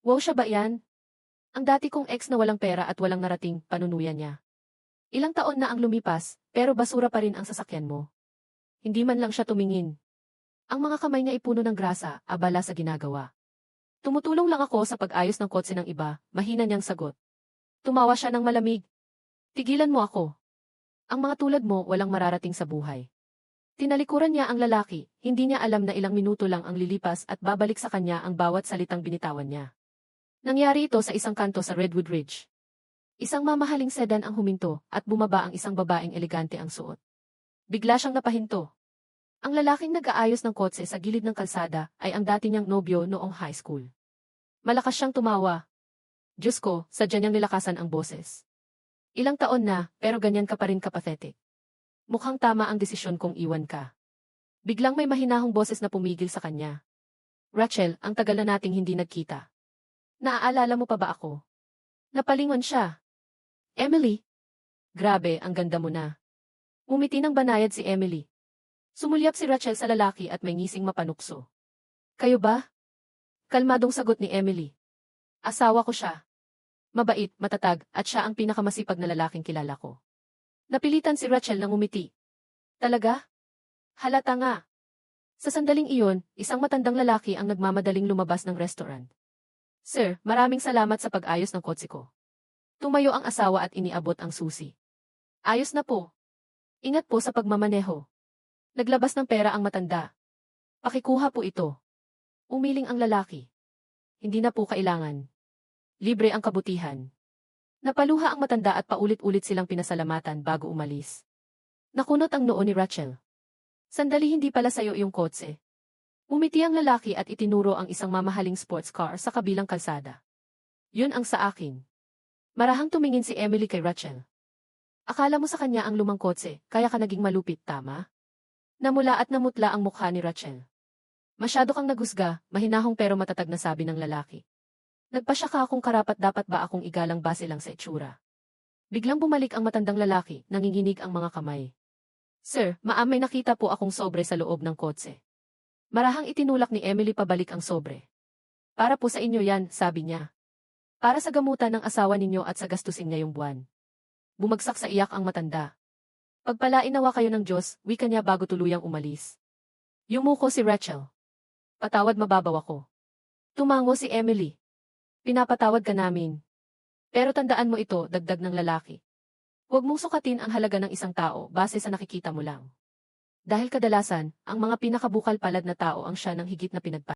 Wow, siya ba yan? Ang dati kong ex na walang pera at walang narating panunuyan niya. Ilang taon na ang lumipas, pero basura pa rin ang sasakyan mo. Hindi man lang siya tumingin. Ang mga kamay niya ipuno ng grasa, abala sa ginagawa. Tumutulong lang ako sa pag-ayos ng kotse ng iba, mahina niyang sagot. Tumawa siya ng malamig. Tigilan mo ako. Ang mga tulad mo walang mararating sa buhay. Tinalikuran niya ang lalaki, hindi niya alam na ilang minuto lang ang lilipas at babalik sa kanya ang bawat salitang binitawan niya. Nangyari ito sa isang kanto sa Redwood Ridge. Isang mamahaling sedan ang huminto at bumaba ang isang babaeng elegante ang suot. Bigla siyang napahinto. Ang lalaking nag-aayos ng kotse sa gilid ng kalsada ay ang dati niyang nobyo noong high school. Malakas siyang tumawa. Diyos ko, sadya niyang nilakasan ang boses. Ilang taon na, pero ganyan ka pa rin kapathetic. Mukhang tama ang desisyon kong iwan ka. Biglang may mahinahong boses na pumigil sa kanya. Rachel, ang tagal na nating hindi nagkita. Naaalala mo pa ba ako? Napalingon siya. Emily? Grabe, ang ganda mo na. Umiti ng banayad si Emily. Sumulyap si Rachel sa lalaki at may ngising mapanukso. Kayo ba? Kalmadong sagot ni Emily. Asawa ko siya. Mabait, matatag, at siya ang pinakamasipag na lalaking kilala ko. Napilitan si Rachel ng umiti. Talaga? Halata nga. Sa sandaling iyon, isang matandang lalaki ang nagmamadaling lumabas ng restaurant. Sir, maraming salamat sa pag-ayos ng kotse ko. Tumayo ang asawa at iniabot ang susi. Ayos na po. Ingat po sa pagmamaneho. Naglabas ng pera ang matanda. Pakikuha po ito. Umiling ang lalaki. Hindi na po kailangan. Libre ang kabutihan. Napaluha ang matanda at paulit-ulit silang pinasalamatan bago umalis. Nakunot ang noo ni Rachel. Sandali, hindi pala sayo yung kotse. Umiti ang lalaki at itinuro ang isang mamahaling sports car sa kabilang kalsada. Yun ang sa akin. Marahang tumingin si Emily kay Rachel. Akala mo sa kanya ang lumang kotse, kaya ka naging malupit, tama? Namula at namutla ang mukha ni Rachel. Masyado kang nagusga, mahinahong pero matatag na sabi ng lalaki. Nagpasya ka kung karapat-dapat ba akong igalang base lang sa itsura. Biglang bumalik ang matandang lalaki, nanginginig ang mga kamay. Sir, may nakita po akong sobre sa loob ng kotse. Marahang itinulak ni Emily pabalik ang sobre. Para po sa inyo yan, sabi niya. Para sa gamutan ng asawa ninyo at sa gastusin ngayong buwan. Bumagsak sa iyak ang matanda. Pagpalain nawa kayo ng Diyos, wika niya bago tuluyang umalis. Yumuko si Rachel. Patawad, mababaw ako. Tumango si Emily. Pinapatawad ka namin. Pero tandaan mo ito, dagdag ng lalaki. Huwag mong sukatin ang halaga ng isang tao base sa nakikita mo lang. Dahil kadalasan, ang mga pinakabukal palad na tao ang siya ng higit na pinagpapalad.